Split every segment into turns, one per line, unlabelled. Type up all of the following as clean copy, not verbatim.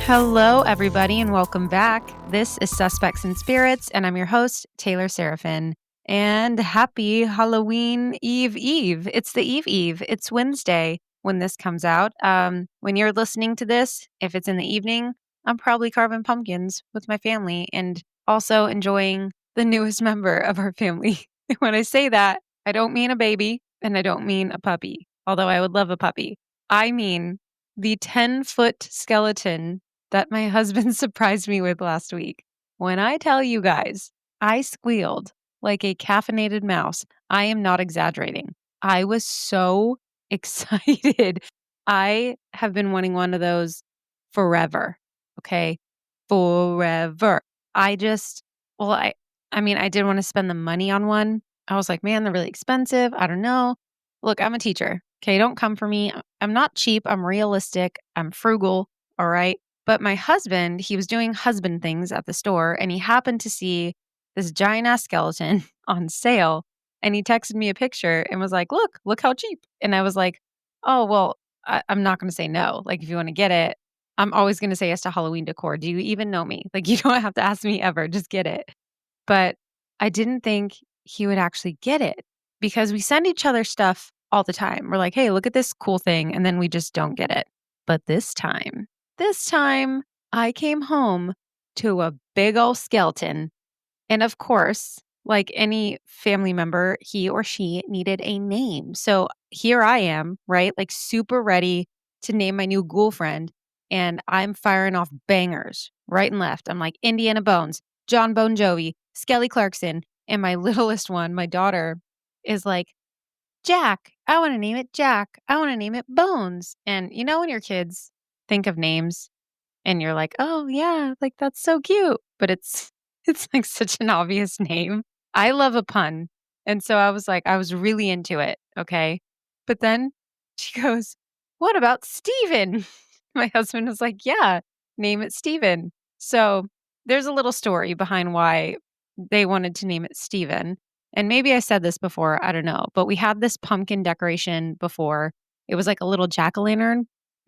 Hello, everybody, and welcome back. This is Suspects and Spirits, and I'm your host, Taylor Seraphin. And happy Halloween Eve. It's the Eve. It's Wednesday when this comes out. When you're listening to this, if it's in the evening, I'm probably carving pumpkins with my family and also enjoying the newest member of our family. When I say that, I don't mean a baby and I don't mean a puppy, although I would love a puppy. I mean the 10-foot skeleton that my husband surprised me with last week. When I tell you guys, I squealed like a caffeinated mouse. I am not exaggerating. I was so excited. I have been wanting one of those forever. Okay. Forever. I just, well, I mean, I did want to spend the money on one. I was like, man, they're really expensive. I don't know. Look, I'm a teacher. Okay. Don't come for me. I'm not cheap. I'm realistic. I'm frugal. All right. But my husband, he was doing husband things at the store and he happened to see this giant ass skeleton on sale. And he texted me a picture and was like, look how cheap. And I was like, oh, well, I'm not going to say no. Like, if you want to get it, I'm always going to say yes to Halloween decor. Do you even know me? Like, you don't have to ask me ever. Just get it. But I didn't think he would actually get it because we send each other stuff all the time. We're like, hey, look at this cool thing. And then we just don't get it. But this time I came home to a big old skeleton. And of course, like any family member, he or she needed a name. So here I am, right? Like super ready to name my new ghoul friend. And I'm firing off bangers right and left. I'm like Indiana Bones, John Bon Jovi, Skelly Clarkson. And my littlest one, my daughter, is like, Jack. I want to name it Jack. I want to name it Bones. And you know, when your kids think of names and you're like, "Oh, yeah, like that's so cute." But it's it's like such an obvious name. I love a pun. And so I was like, I was really into it, okay? But then she goes, "What about Steven?" My husband was like, "Yeah, name it Steven." So there's a little story behind why they wanted to name it Steven. And maybe I said this before, I don't know, but we had this pumpkin decoration before. It was like a little jack-o'-lantern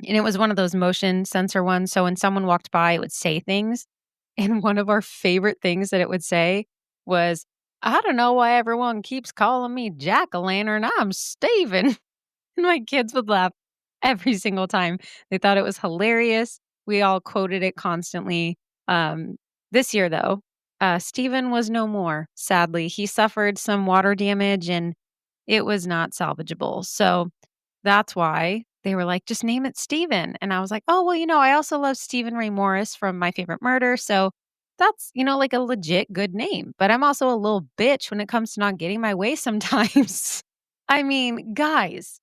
and it was one of those motion sensor ones. So when someone walked by, it would say things. And one of our favorite things that it would say was, I don't know why everyone keeps calling me Jack-o'-lantern. I'm Steven. And my kids would laugh every single time. They thought it was hilarious. We all quoted it constantly. Um, this year, though, Steven was no more, sadly. He suffered some water damage and it was not salvageable. So that's why they were like, just name it Steven. And I was like, oh, well, I also love Stephen Ray Morris from My Favorite Murder. So that's, like a legit good name. But I'm also a little bitch when it comes to not getting my way sometimes. I mean, guys,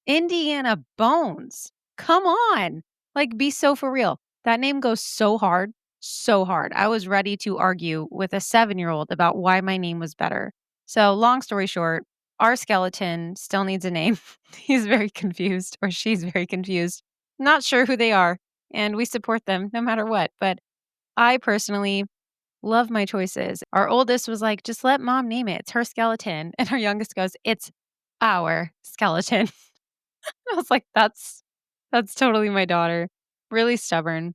Indiana Bones. Come on. Like, be so for real. That name goes so hard, so hard. I was ready to argue with a 7-year-old about why my name was better. So, long story short, our skeleton still needs a name. He's very confused, or she's very confused. Not sure who they are, and we support them no matter what. But I personally love my choices. Our oldest was like, just let mom name it. It's her skeleton. And our youngest goes, it's our skeleton. I was like, that's totally my daughter. Really stubborn.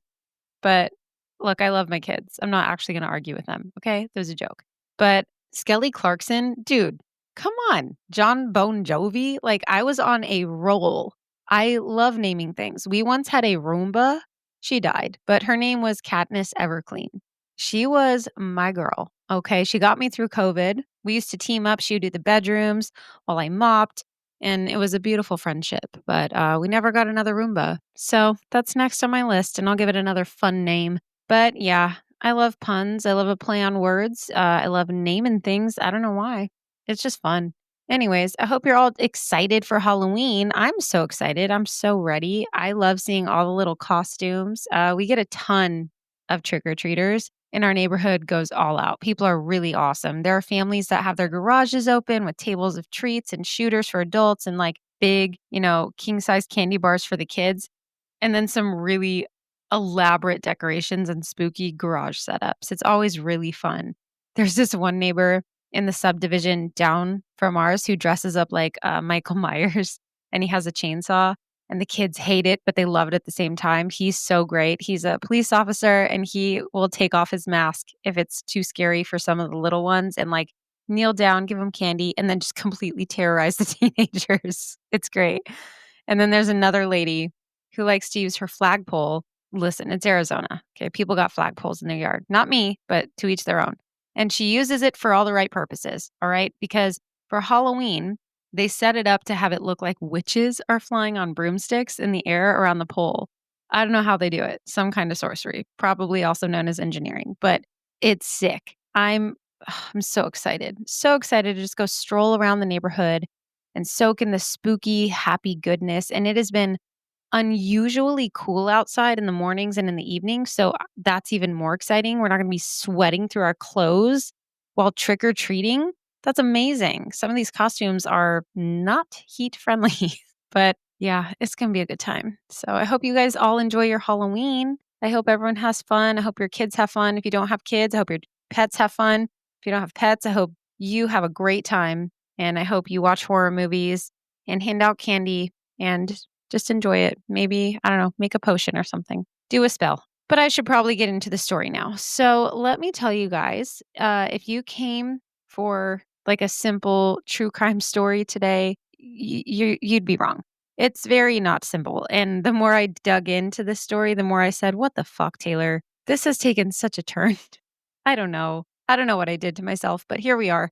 But look, I love my kids. I'm not actually going to argue with them. Okay. That was a joke. But Skelly Clarkson, dude, come on. John Bon Jovi. Like, I was on a roll. I love naming things. We once had a Roomba. She died, but her name was Katniss Everclean. She was my girl. Okay. She got me through COVID. We used to team up. She would do the bedrooms while I mopped. And it was a beautiful friendship, but we never got another Roomba. So that's next on my list, and I'll give it another fun name. But yeah, I love puns. I love a play on words. I love naming things. I don't know why. It's just fun. Anyways, I hope you're all excited for Halloween. I'm so excited. I'm so ready. I love seeing all the little costumes. We get a ton of trick-or-treaters. And our neighborhood goes all out. People are really awesome. There are families that have their garages open with tables of treats and shooters for adults and like big, king size candy bars for the kids. And then some really elaborate decorations and spooky garage setups. It's always really fun. There's this one neighbor in the subdivision down from ours who dresses up like Michael Myers and he has a chainsaw. and the kids hate it, but they love it at the same time. He's so great. He's a police officer, and he will take off his mask if it's too scary for some of the little ones and like kneel down, give them candy, and then just completely terrorize the teenagers. It's great. And then there's another lady who likes to use her flagpole. Listen, it's Arizona. Okay. People got flagpoles in their yard. Not me, but to each their own. And she uses it for all the right purposes. All right. Because for Halloween, they set it up to have it look like witches are flying on broomsticks in the air around the pole. I don't know how they do it. Some kind of sorcery, probably also known as engineering, but it's sick. I'm so excited. So excited to just go stroll around the neighborhood and soak in the spooky, happy goodness. And it has been unusually cool outside in the mornings and in the evenings. So that's even more exciting. We're not going to be sweating through our clothes while trick or treating. That's amazing. Some of these costumes are not heat friendly, but yeah, it's going to be a good time. So I hope you guys all enjoy your Halloween. I hope everyone has fun. I hope your kids have fun. If you don't have kids, I hope your pets have fun. If you don't have pets, I hope you have a great time. And I hope you watch horror movies and hand out candy and just enjoy it. Maybe, I don't know, make a potion or something. Do a spell. But I should probably get into the story now. So let me tell you guys, if you came for like a simple true crime story today, you'd be wrong. It's very not simple. And the more I dug into this story, the more I said, what the fuck, Taylor? This has taken such a turn. I don't know. I don't know what I did to myself, but here we are.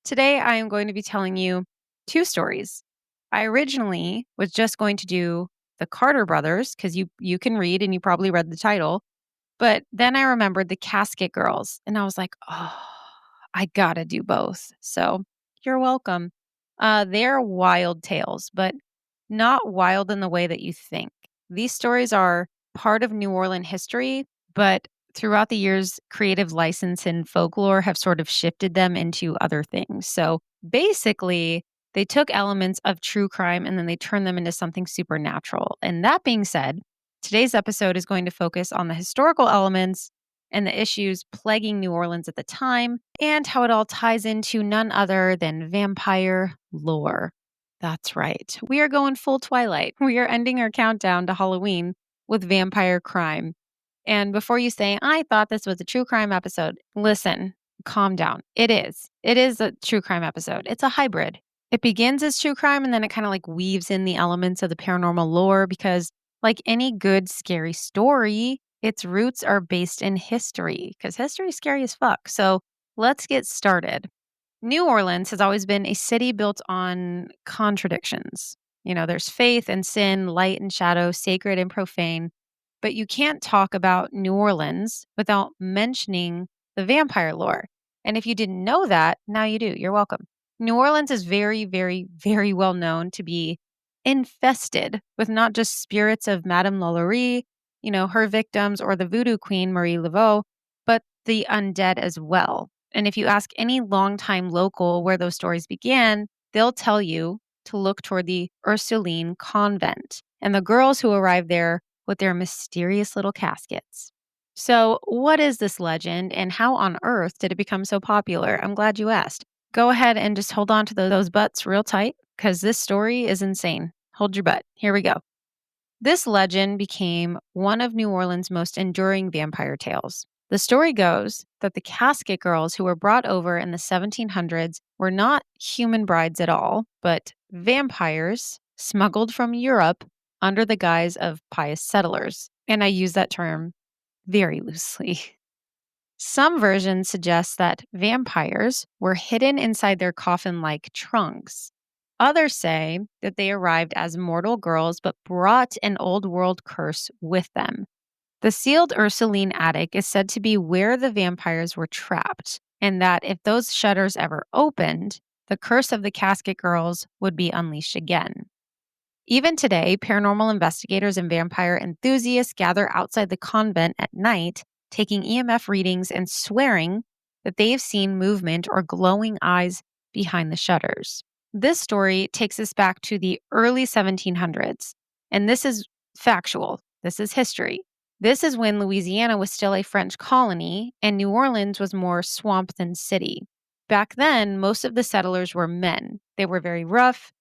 Today, I am going to be telling you two stories. I originally was just going to do the Carter brothers because you can read and you probably read the title. But then I remembered the Casket Girls and I was like, oh, I gotta do both. So you're welcome. They're wild tales, but not wild in the way that you think. These stories are part of New Orleans history, but throughout the years, creative license and folklore have sort of shifted them into other things. So basically, they took elements of true crime and then they turned them into something supernatural. And that being said, today's episode is going to focus on the historical elements and the issues plaguing New Orleans at the time and how it all ties into none other than vampire lore. That's right. We are going full Twilight. We are ending our countdown to Halloween with vampire crime. And before you say, I thought this was a true crime episode, listen, calm down. It is. It is a true crime episode. It's a hybrid. It begins as true crime and then it kind of like weaves in the elements of the paranormal lore because, like any good, scary story, its roots are based in history because history is scary as fuck. So let's get started. New Orleans has always been a city built on contradictions. You know, there's faith and sin, light and shadow, sacred and profane. But you can't talk about New Orleans without mentioning the vampire lore. And if you didn't know that, now you do. You're welcome. New Orleans is very, very, very well known to be infested with not just spirits of Madame Lalaurie, you know, her victims, or the voodoo queen, Marie Laveau, but the undead as well. And if you ask any longtime local where those stories began, they'll tell you to look toward the Ursuline convent and the girls who arrived there with their mysterious little caskets. So, what is this legend and how on earth did it become so popular? I'm glad you asked. Go ahead and just hold on to those butts real tight because this story is insane. Hold your butt. Here we go. This legend became one of New Orleans' most enduring vampire tales. The story goes that the Casket Girls who were brought over in the 1700s were not human brides at all, but vampires smuggled from Europe under the guise of pious settlers. And I use that term very loosely. Some versions suggest that vampires were hidden inside their coffin-like trunks. Others say that they arrived as mortal girls but brought an old world curse with them. The sealed Ursuline attic is said to be where the vampires were trapped, and that if those shutters ever opened, the curse of the Casket Girls would be unleashed again. Even today, paranormal investigators and vampire enthusiasts gather outside the convent at night, taking EMF readings and swearing that they've seen movement or glowing eyes behind the shutters. This story takes us back to the early 1700s, and this is factual. This is history. This is when Louisiana was still a French colony and New Orleans was more swamp than city. Back then, most of the settlers were men. They were very rough,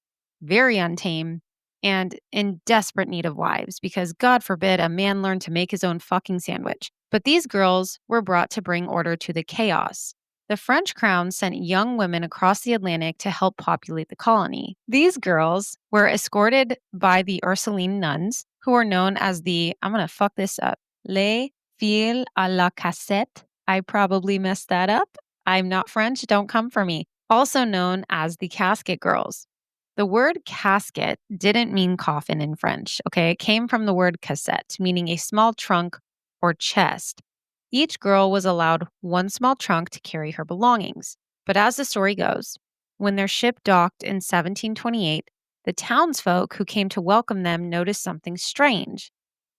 very untamed, and in desperate need of wives because, God forbid, a man learned to make his own fucking sandwich. But these girls were brought to bring order to the chaos. The French crown sent young women across the Atlantic to help populate the colony. These girls were escorted by the Ursuline nuns, who were known as I'm going to fuck this up, Les Filles à la Cassette. I probably messed that up. I'm not French, don't come for me. Also known as the Casket Girls. The word casket didn't mean coffin in French, okay? It came from the word cassette, meaning a small trunk or chest. Each girl was allowed one small trunk to carry her belongings. But as the story goes, when their ship docked in 1728, the townsfolk who came to welcome them noticed something strange.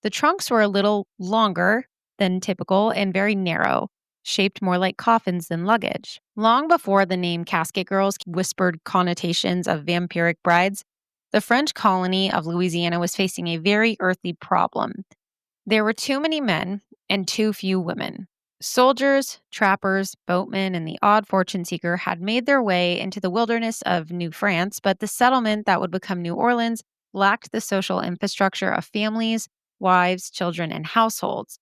The trunks were a little longer than typical and very narrow, shaped more like coffins than luggage. Long before the name Casket Girls whispered connotations of vampiric brides, the French colony of Louisiana was facing a very earthly problem. There were too many men and too few women. Soldiers, trappers, boatmen, and the odd fortune seeker had made their way into the wilderness of New France, but the settlement that would become New Orleans lacked the social infrastructure of families, wives, children, and households.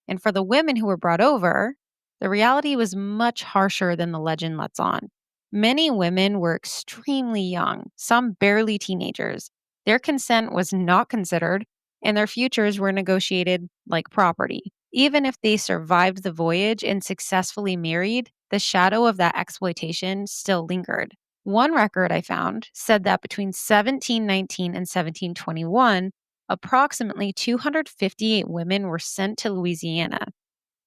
And for the women who were brought over, the reality was much harsher than the legend lets on. Many women were extremely young, some barely teenagers. Their consent was not considered, and their futures were negotiated like property. Even if they survived the voyage and successfully married, the shadow of that exploitation still lingered. One record I found said that between 1719 and 1721, approximately 258 women were sent to Louisiana.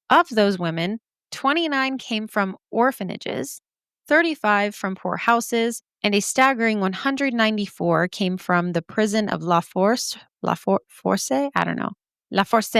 Of those women, 29 came from orphanages, 35 from poor houses, and a staggering 194 came from the prison of Force? I don't know. La Force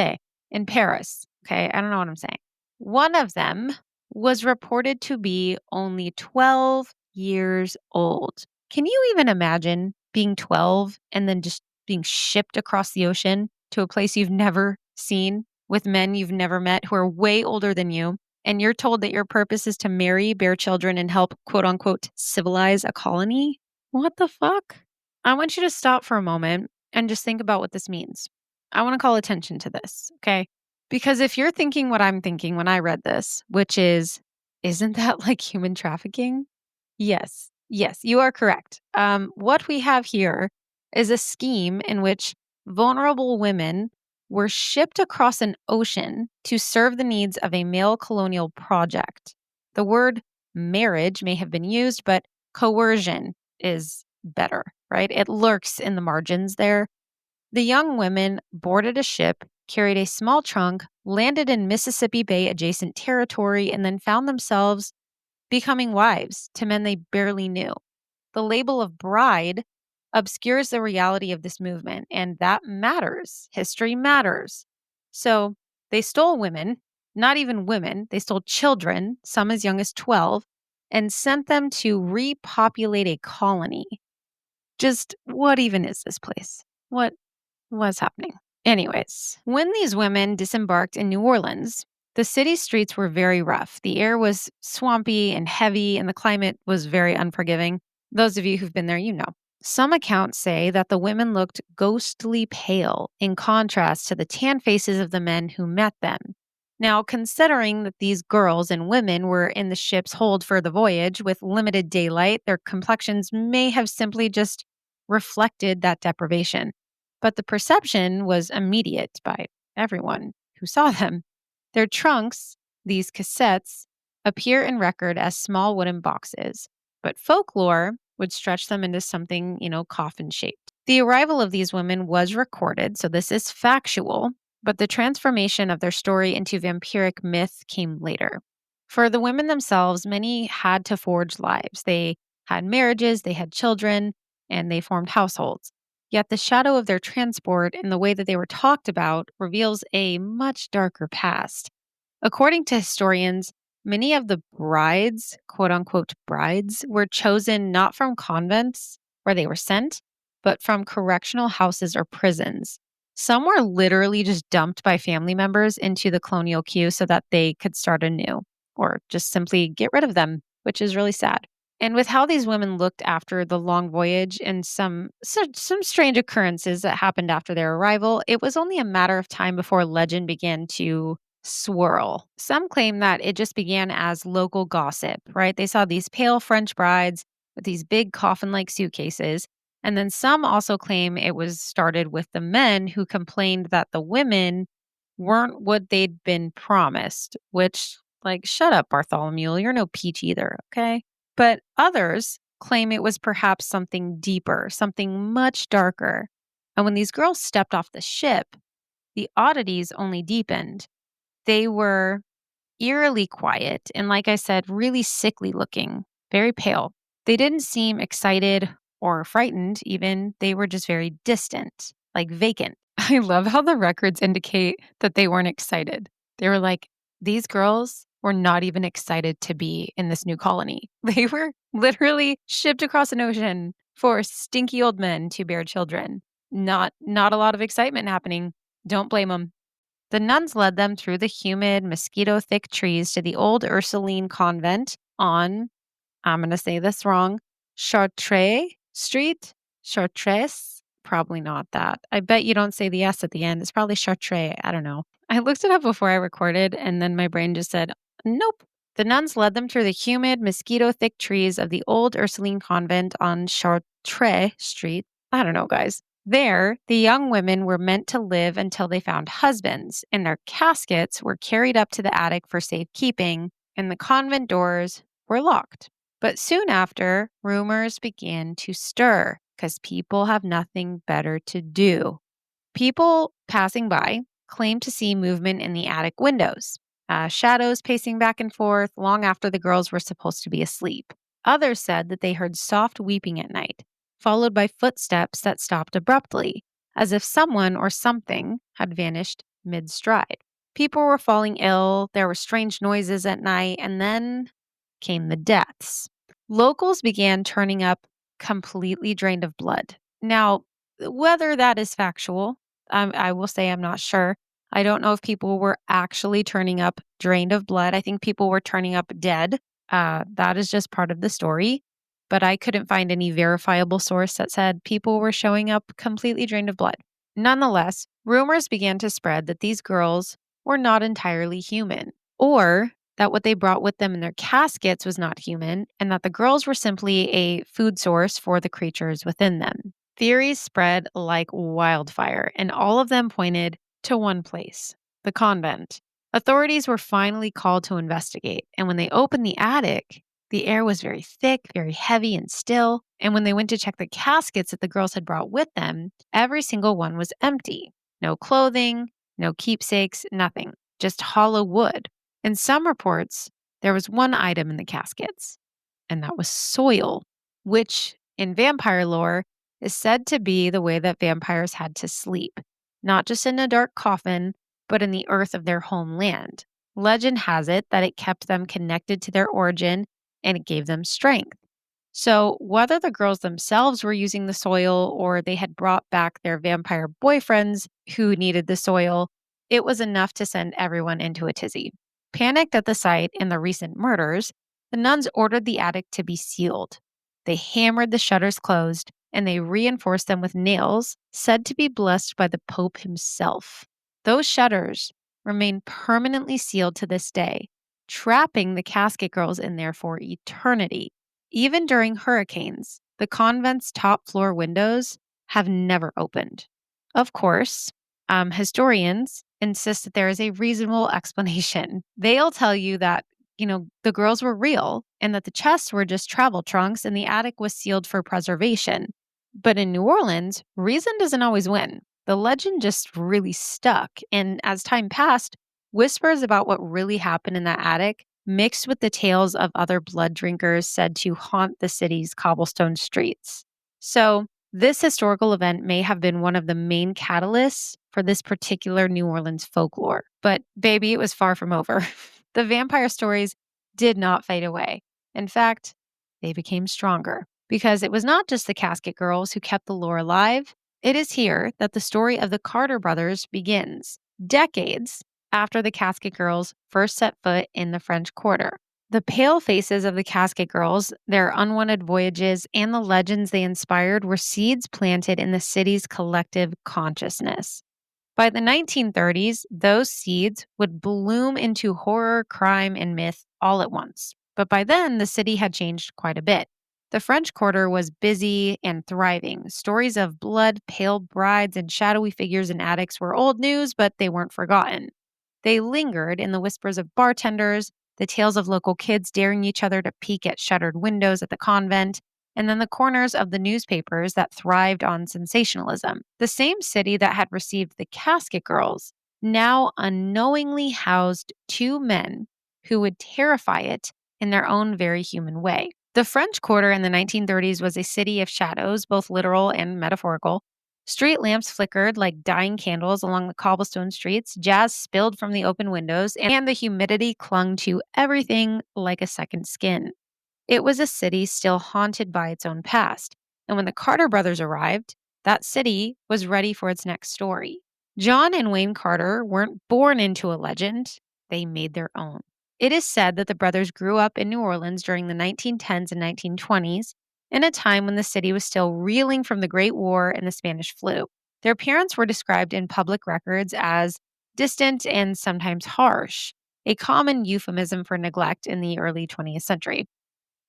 in Paris. Okay, I don't know what I'm saying. One of them was reported to be only 12 years old. Can you even imagine being 12 and then just being shipped across the ocean to a place you've never seen with men you've never met who are way older than you, and you're told that your purpose is to marry, bear children, and help, quote unquote, civilize a colony? What the fuck? I want you to stop for a moment and just think about what this means. I want to call attention to this, okay? Because if you're thinking what I'm thinking when I read this, which is, isn't that like human trafficking? Yes, you are correct. What we have here is a scheme in which vulnerable women were shipped across an ocean to serve the needs of a male colonial project. The word marriage may have been used, but coercion is better, right? It lurks in the margins there. The young women boarded a ship, carried a small trunk, landed in Mississippi Bay adjacent territory, and then found themselves becoming wives to men they barely knew. The label of bride obscures the reality of this movement, and that matters. History matters. So they stole women, not even women, they stole children, some as young as 12, and sent them to repopulate a colony. Just what even is this place? What was happening? Anyways, when these women disembarked in New Orleans, the city streets were very rough. The air was swampy and heavy, and the climate was very unforgiving. Those of you who've been there, you know. Some accounts say that the women looked ghostly pale in contrast to the tan faces of the men who met them. Now, considering that these girls and women were in the ship's hold for the voyage with limited daylight, their complexions may have simply just reflected that deprivation. But the perception was immediate by everyone who saw them. Their trunks, these cassettes, appear in record as small wooden boxes, but folklore would stretch them into something, coffin shaped. The arrival of these women was recorded, so this is factual, but the transformation of their story into vampiric myth came later. For the women themselves, many had to forge lives. They had marriages, they had children, and they formed households. Yet the shadow of their transport and the way that they were talked about reveals a much darker past. According to historians, many of the brides, quote unquote brides, were chosen not from convents where they were sent, but from correctional houses or prisons. Some were literally just dumped by family members into the colonial queue so that they could start anew or just simply get rid of them, which is really sad. And with how these women looked after the long voyage and some strange occurrences that happened after their arrival, it was only a matter of time before legend began to swirl. Some claim that it just began as local gossip, right? They saw these pale French brides with these big coffin-like suitcases. And then some also claim it was started with the men who complained that the women weren't what they'd been promised, which, like, shut up, Bartholomew. You're no peach either, okay? But others claim it was perhaps something deeper, something much darker. And when these girls stepped off the ship, the oddities only deepened. They were eerily quiet and, like I said, really sickly looking, very pale. They didn't seem excited or frightened, even. They were just very distant, like vacant. I love how the records indicate that they weren't excited. They were like, these girls were not even excited to be in this new colony. They were literally shipped across an ocean for stinky old men to bear children. Not a lot of excitement happening. Don't blame them. The nuns led them through the humid, mosquito thick trees to the old Ursuline convent on, I'm going to say this wrong, Chartres Street? Chartres? Probably not that. I bet you don't say the S at the end. It's probably Chartres. I don't know. I looked it up before I recorded, and then my brain just said, nope. The nuns led them through the humid, mosquito thick trees of the old Ursuline convent on Chartres Street. I don't know, guys. There, the young women were meant to live until they found husbands, and their caskets were carried up to the attic for safekeeping, and the convent doors were locked. But soon after, rumors began to stir because people have nothing better to do. People passing by claimed to see movement in the attic windows, shadows pacing back and forth long after the girls were supposed to be asleep. Others said that they heard soft weeping at night, followed by footsteps that stopped abruptly, as if someone or something had vanished mid stride. People were falling ill, there were strange noises at night, and then came the deaths. Locals began turning up completely drained of blood. Now, whether that is factual, I will say I'm not sure. I don't know if people were actually turning up drained of blood. I think people were turning up dead. That is just part of the story. But I couldn't find any verifiable source that said people were showing up completely drained of blood. Nonetheless, rumors began to spread that these girls were not entirely human, or that what they brought with them in their caskets was not human, and that the girls were simply a food source for the creatures within them. Theories spread like wildfire, and all of them pointed to one place, the convent. Authorities were finally called to investigate, and when they opened the attic, the air was very thick, very heavy and still. And when they went to check the caskets that the girls had brought with them, every single one was empty. No clothing, no keepsakes, nothing, just hollow wood. In some reports, there was one item in the caskets, and that was soil, which in vampire lore is said to be the way that vampires had to sleep, not just in a dark coffin, but in the earth of their homeland. Legend has it that it kept them connected to their origin and it gave them strength. So, whether the girls themselves were using the soil or they had brought back their vampire boyfriends who needed the soil, it was enough to send everyone into a tizzy. Panicked at the sight and the recent murders, the nuns ordered the attic to be sealed. They hammered the shutters closed and they reinforced them with nails said to be blessed by the Pope himself. Those shutters remain permanently sealed to this day, trapping the Casket Girls in there for eternity. Even during hurricanes, the convent's top floor windows have never opened. Of course, historians insist that there is a reasonable explanation. They'll tell you that, the girls were real and that the chests were just travel trunks and the attic was sealed for preservation. But in New Orleans, reason doesn't always win. The legend just really stuck. And as time passed, whispers about what really happened in that attic mixed with the tales of other blood drinkers said to haunt the city's cobblestone streets. So, this historical event may have been one of the main catalysts for this particular New Orleans folklore. But baby, it was far from over. The vampire stories did not fade away. In fact, they became stronger because it was not just the Casket Girls who kept the lore alive. It is here that the story of the Carter brothers begins, decades after the Casket Girls first set foot in the French Quarter. The pale faces of the Casket Girls, their unwanted voyages, and the legends they inspired were seeds planted in the city's collective consciousness. By the 1930s, those seeds would bloom into horror, crime, and myth all at once. But by then, the city had changed quite a bit. The French Quarter was busy and thriving. Stories of blood, pale brides, and shadowy figures in attics were old news, but they weren't forgotten. They lingered in the whispers of bartenders, the tales of local kids daring each other to peek at shuttered windows at the convent, and then the corners of the newspapers that thrived on sensationalism. The same city that had received the Casket Girls now unknowingly housed two men who would terrify it in their own very human way. The French Quarter in the 1930s was a city of shadows, both literal and metaphorical. Street lamps flickered like dying candles along the cobblestone streets, jazz spilled from the open windows, and the humidity clung to everything like a second skin. It was a city still haunted by its own past. And when the Carter brothers arrived, that city was ready for its next story. John and Wayne Carter weren't born into a legend, they made their own. It is said that the brothers grew up in New Orleans during the 1910s and 1920s, in a time when the city was still reeling from the Great War and the Spanish flu. Their parents were described in public records as distant and sometimes harsh, a common euphemism for neglect in the early 20th century.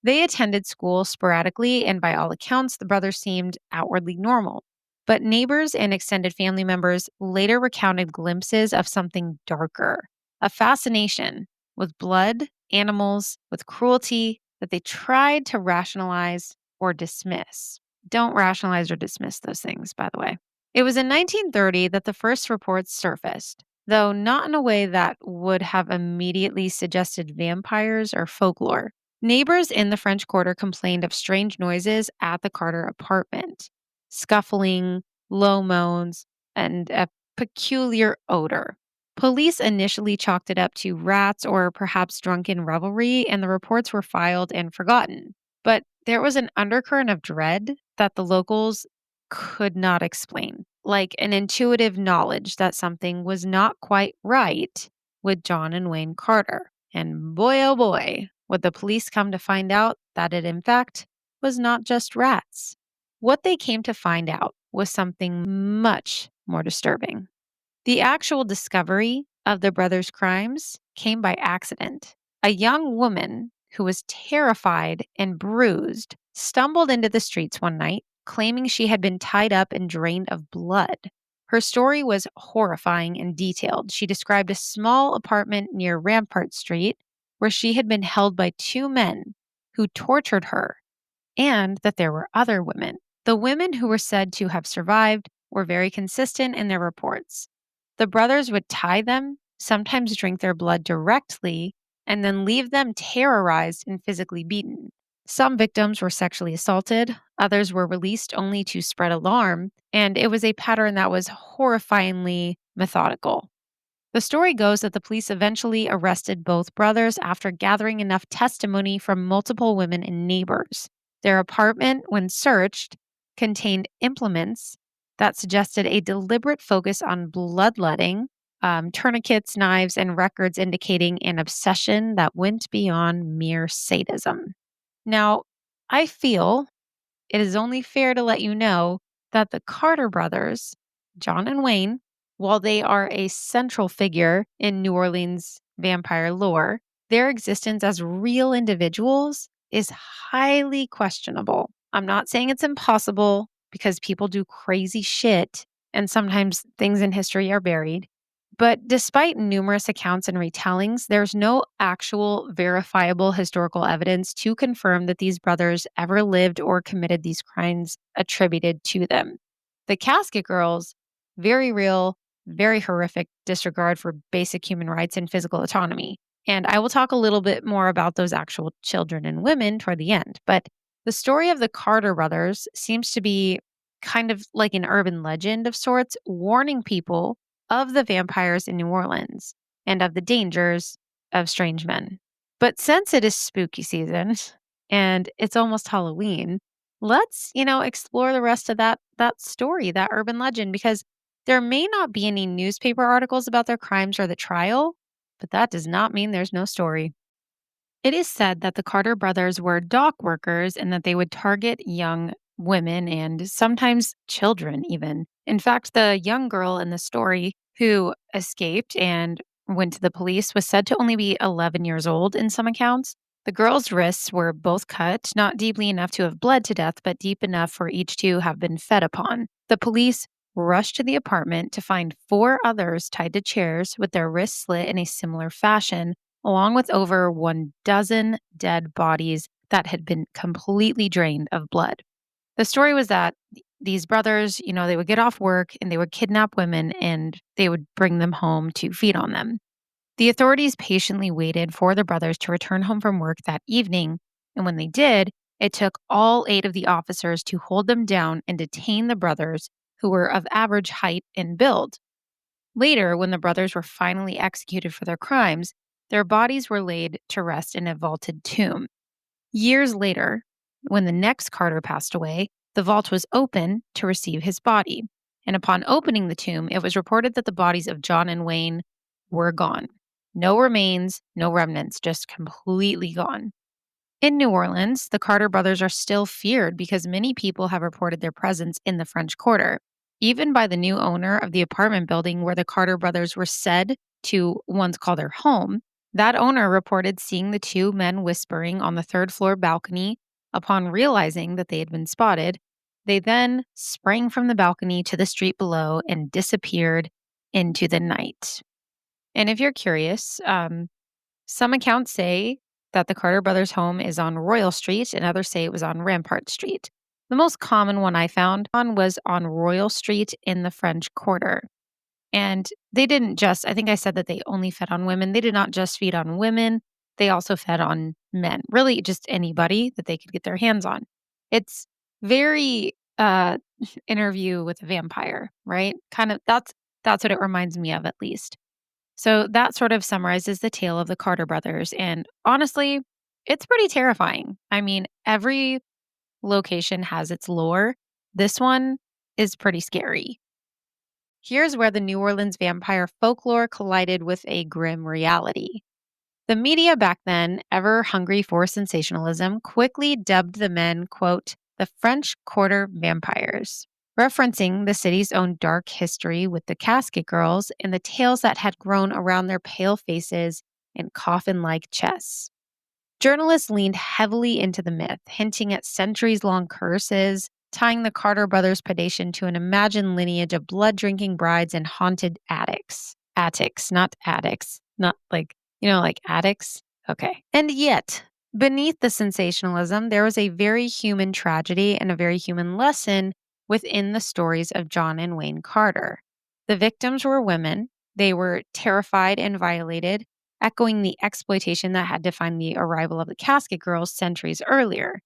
They attended school sporadically, and by all accounts, the brothers seemed outwardly normal. But neighbors and extended family members later recounted glimpses of something darker, a fascination with blood, animals, with cruelty that they tried to rationalize or dismiss. Don't rationalize or dismiss those things, by the way. It was in 1930 that the first reports surfaced, though not in a way that would have immediately suggested vampires or folklore. Neighbors in the French Quarter complained of strange noises at the Carter apartment, scuffling, low moans, and a peculiar odor. Police initially chalked it up to rats or perhaps drunken revelry, and the reports were filed and forgotten. But there was an undercurrent of dread that the locals could not explain, like an intuitive knowledge that something was not quite right with John and Wayne Carter. And boy, oh boy, would the police come to find out that it, in fact, was not just rats. What they came to find out was something much more disturbing. The actual discovery of the brothers' crimes came by accident. A young woman who was terrified and bruised stumbled into the streets one night, claiming she had been tied up and drained of blood. Her story was horrifying and detailed. She described a small apartment near Rampart Street where she had been held by two men who tortured her, and that there were other women. The women who were said to have survived were very consistent in their reports. The brothers would tie them, sometimes drink their blood directly, and then leave them terrorized and physically beaten. Some victims were sexually assaulted, others were released only to spread alarm, and it was a pattern that was horrifyingly methodical. The story goes that the police eventually arrested both brothers after gathering enough testimony from multiple women and neighbors. Their apartment, when searched, contained implements that suggested a deliberate focus on bloodletting, tourniquets, knives, and records indicating an obsession that went beyond mere sadism. Now, I feel it is only fair to let you know that the Carter brothers, John and Wayne, while they are a central figure in New Orleans vampire lore, their existence as real individuals is highly questionable. I'm not saying it's impossible because people do crazy shit and sometimes things in history are buried. But despite numerous accounts and retellings, there's no actual verifiable historical evidence to confirm that these brothers ever lived or committed these crimes attributed to them. The Casket Girls, very real, very horrific disregard for basic human rights and physical autonomy. And I will talk a little bit more about those actual children and women toward the end. But the story of the Carter brothers seems to be kind of like an urban legend of sorts, warning people of the vampires in New Orleans and of the dangers of strange men. But since it is spooky season and it's almost Halloween, let's, explore the rest of that story, that urban legend, because there may not be any newspaper articles about their crimes or the trial, but that does not mean there's no story. It is said that the Carter brothers were dock workers and that they would target young women and sometimes children, even. In fact, the young girl in the story who escaped and went to the police was said to only be 11 years old in some accounts. The girl's wrists were both cut, not deeply enough to have bled to death, but deep enough for each to have been fed upon. The police rushed to the apartment to find four others tied to chairs with their wrists slit in a similar fashion, along with over 12 dead bodies that had been completely drained of blood. The story was that these brothers, they would get off work and they would kidnap women and they would bring them home to feed on them. The authorities patiently waited for the brothers to return home from work that evening, and when they did, it took all 8 of the officers to hold them down and detain the brothers, who were of average height and build. Later, when the brothers were finally executed for their crimes, their bodies were laid to rest in a vaulted tomb. Years later, when the next Carter passed away, the vault was open to receive his body. And upon opening the tomb, it was reported that the bodies of John and Wayne were gone. No remains, no remnants, just completely gone. In New Orleans, the Carter brothers are still feared because many people have reported their presence in the French Quarter, even by the new owner of the apartment building where the Carter brothers were said to once call their home. That owner reported seeing the two men whispering on the third floor balcony. Upon realizing that they had been spotted, they then sprang from the balcony to the street below and disappeared into the night. And if you're curious, some accounts say that the Carter brothers' home is on Royal Street, and others say it was on Rampart Street. The most common one I found on was on Royal Street in the French Quarter. And they didn't just, I think I said that they only fed on women. They did not just feed on women, they also fed on men, really just anybody that they could get their hands on. It's very interview with a vampire, right? Kind of that's what it reminds me of, at least. So that sort of summarizes the tale of the Carter brothers. And honestly, it's pretty terrifying. I mean, every location has its lore. This one is pretty scary. Here's where the New Orleans vampire folklore collided with a grim reality. The media back then, ever hungry for sensationalism, quickly dubbed the men, quote, the French Quarter vampires, referencing the city's own dark history with the Casket Girls and the tales that had grown around their pale faces and coffin like chests. Journalists leaned heavily into the myth, hinting at centuries long curses, tying the Carter brothers' predation to an imagined lineage of blood drinking brides and haunted attics. Attics, not addicts. Not like addicts. Okay. And yet, beneath the sensationalism, there was a very human tragedy and a very human lesson within the stories of John and Wayne Carter. The victims were women. They were terrified and violated, echoing the exploitation that had defined the arrival of the Casket Girls centuries earlier.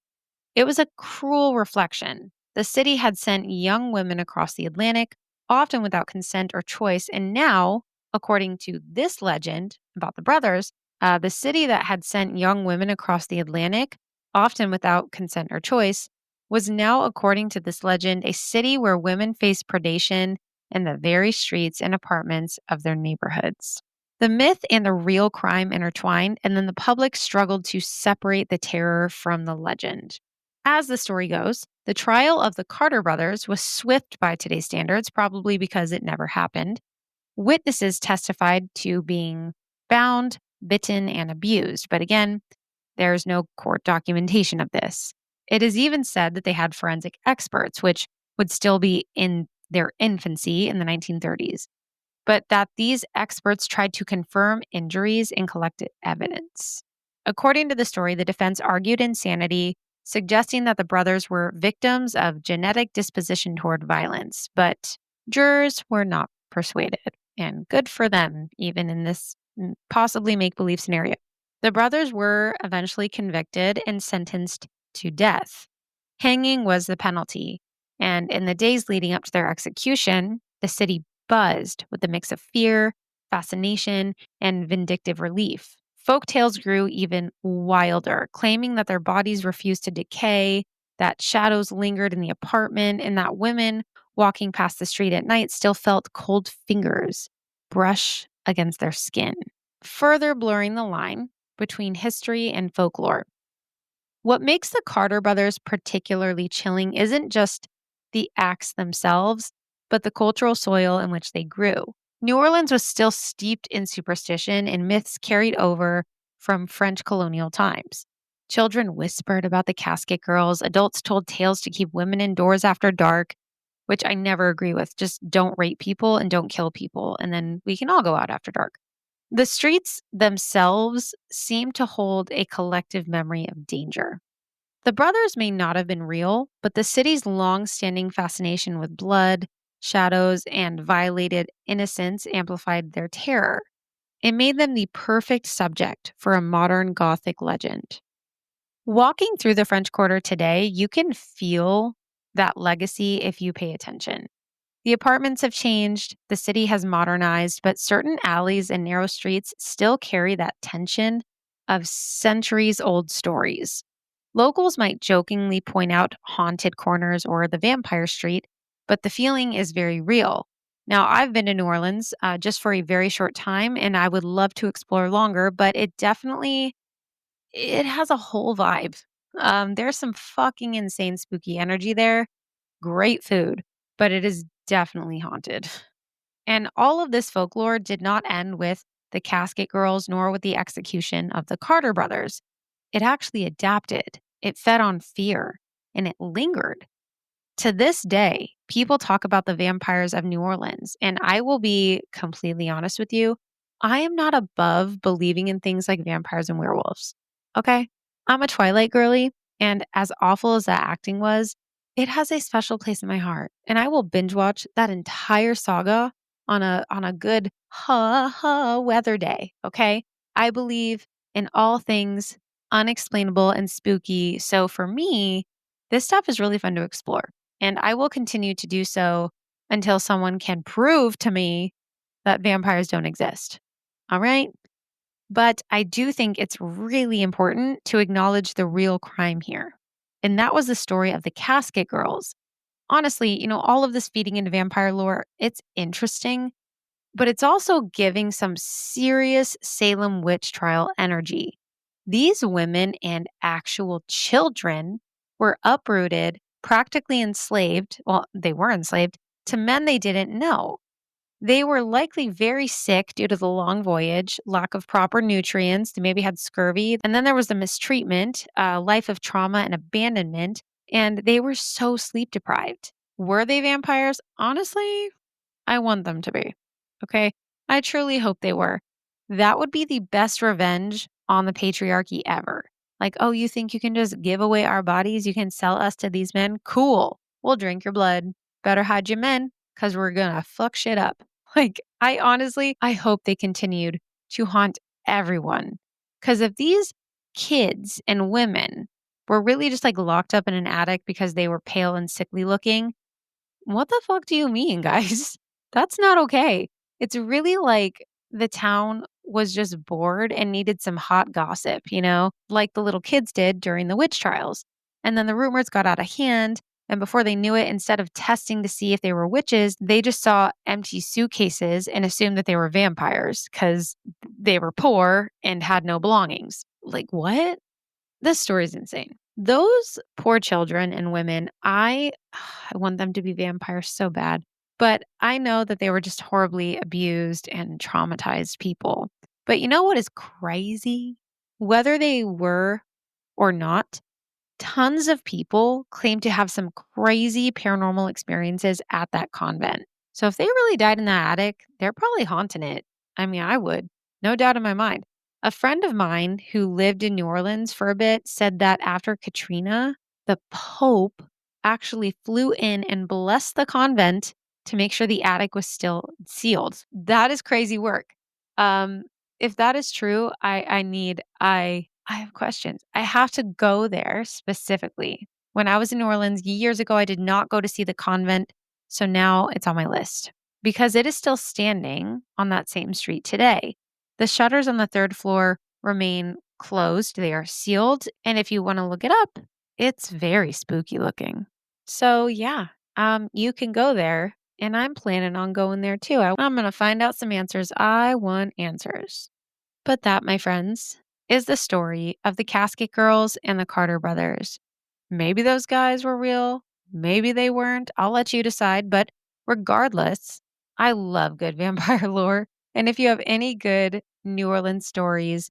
It was a cruel reflection. The city had sent young women across the Atlantic, often without consent or choice, and now, according to this legend about the brothers, the city that had sent young women across the Atlantic, often without consent or choice, was now, according to this legend, a city where women faced predation in the very streets and apartments of their neighborhoods. The myth and the real crime intertwined, and then the public struggled to separate the terror from the legend. As the story goes, the trial of the Carter brothers was swift by today's standards, probably because it never happened. Witnesses testified to being bound, bitten, and abused. But again, there's no court documentation of this. It is even said that they had forensic experts, which would still be in their infancy in the 1930s, but that these experts tried to confirm injuries and collected evidence. According to the story, the defense argued insanity, suggesting that the brothers were victims of genetic disposition toward violence, but jurors were not persuaded, and good for them, even in this possibly make-believe scenario. The brothers were eventually convicted and sentenced to death. Hanging was the penalty, and in the days leading up to their execution, the city buzzed with a mix of fear, fascination, and vindictive relief. Folk tales grew even wilder, claiming that their bodies refused to decay, that shadows lingered in the apartment, and that women walking past the street at night still felt cold fingers brush against their skin. Further blurring the line, between history and folklore. What makes the Carter brothers particularly chilling isn't just the acts themselves, but the cultural soil in which they grew. New Orleans was still steeped in superstition and myths carried over from French colonial times. Children whispered about the Casket Girls, adults told tales to keep women indoors after dark, which I never agree with. Just don't rape people and don't kill people, and then we can all go out after dark. The streets themselves seem to hold a collective memory of danger. The brothers may not have been real, but the city's long standing fascination with blood, shadows, and violated innocence amplified their terror. It made them the perfect subject for a modern Gothic legend. Walking through the French Quarter today, you can feel that legacy if you pay attention. The apartments have changed, the city has modernized, but certain alleys and narrow streets still carry that tension of centuries old stories. Locals might jokingly point out haunted corners or the vampire street, but the feeling is very real. Now, I've been to New Orleans just for a very short time, and I would love to explore longer, but it has a whole vibe. There's some fucking insane spooky energy there, great food, but it is definitely haunted. And all of this folklore did not end with the Casket Girls nor with the execution of the Carter brothers. It actually adapted, it fed on fear, and it lingered. To this day, people talk about the vampires of New Orleans, and I will be completely honest with you. I am not above believing in things like vampires and werewolves. Okay? I'm a Twilight girly, and as awful as that acting was, it has a special place in my heart. And I will binge watch that entire saga on a good weather day. Okay? I believe in all things unexplainable and spooky. So for me, this stuff is really fun to explore. And I will continue to do so until someone can prove to me that vampires don't exist. All right. But I do think it's really important to acknowledge the real crime here. And that was the story of the Casket Girls. Honestly, all of this feeding into vampire lore, it's interesting, but it's also giving some serious Salem witch trial energy. These women and actual children were uprooted, practically enslaved. Well, they were enslaved to men they didn't know. They were likely very sick due to the long voyage, lack of proper nutrients. They maybe had scurvy. And then there was the mistreatment, a life of trauma and abandonment. And they were so sleep deprived. Were they vampires? Honestly, I want them to be. Okay. I truly hope they were. That would be the best revenge on the patriarchy ever. Like, oh, you think you can just give away our bodies? You can sell us to these men? Cool. We'll drink your blood. Better hide your men because we're going to fuck shit up. Like, I hope they continued to haunt everyone. Because if these kids and women were really just like locked up in an attic because they were pale and sickly looking, what the fuck do you mean, guys? That's not okay. It's really like the town was just bored and needed some hot gossip, like the little kids did during the witch trials. And then the rumors got out of hand. And before they knew it, instead of testing to see if they were witches, they just saw empty suitcases and assumed that they were vampires because they were poor and had no belongings. Like, what? This story is insane. Those poor children and women, I want them to be vampires so bad. But I know that they were just horribly abused and traumatized people. But you know what is crazy? Whether they were or not, tons of people claim to have some crazy paranormal experiences at that convent. So if they really died in that attic, they're probably haunting it. I mean, I would. No doubt in my mind. A friend of mine who lived in New Orleans for a bit said that after Katrina, the Pope actually flew in and blessed the convent to make sure the attic was still sealed. That is crazy work. Um, if that is true, I have questions. I have to go there specifically. When I was in New Orleans years ago, I did not go to see the convent. So now it's on my list because it is still standing on that same street today. The shutters on the third floor remain closed, they are sealed. And if you want to look it up, it's very spooky looking. So, yeah, you can go there. And I'm planning on going there too. I'm going to find out some answers. I want answers. But that, my friends, is the story of the Casket Girls and the Carter brothers. Maybe those guys were real, maybe they weren't. I'll let you decide. But regardless, I love good vampire lore. And if you have any good New Orleans stories,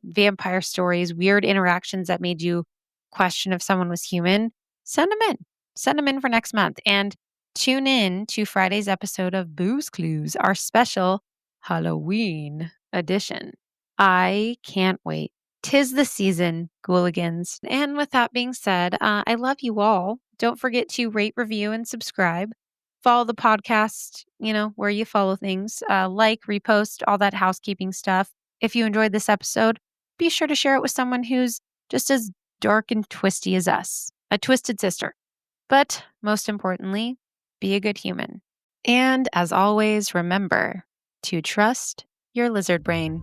vampire stories, weird interactions that made you question if someone was human, send them in. Send them in for next month. And tune in to Friday's episode of Booze Clues, our special Halloween edition. I can't wait. 'Tis the season, Ghouligans. And with that being said, I love you all. Don't forget to rate, review, and subscribe. Follow the podcast, where you follow things. Like, repost, all that housekeeping stuff. If you enjoyed this episode, be sure to share it with someone who's just as dark and twisty as us, a twisted sister. But most importantly, be a good human. And as always, remember to trust your lizard brain.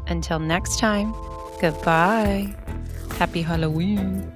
Until next time, goodbye. Happy Halloween.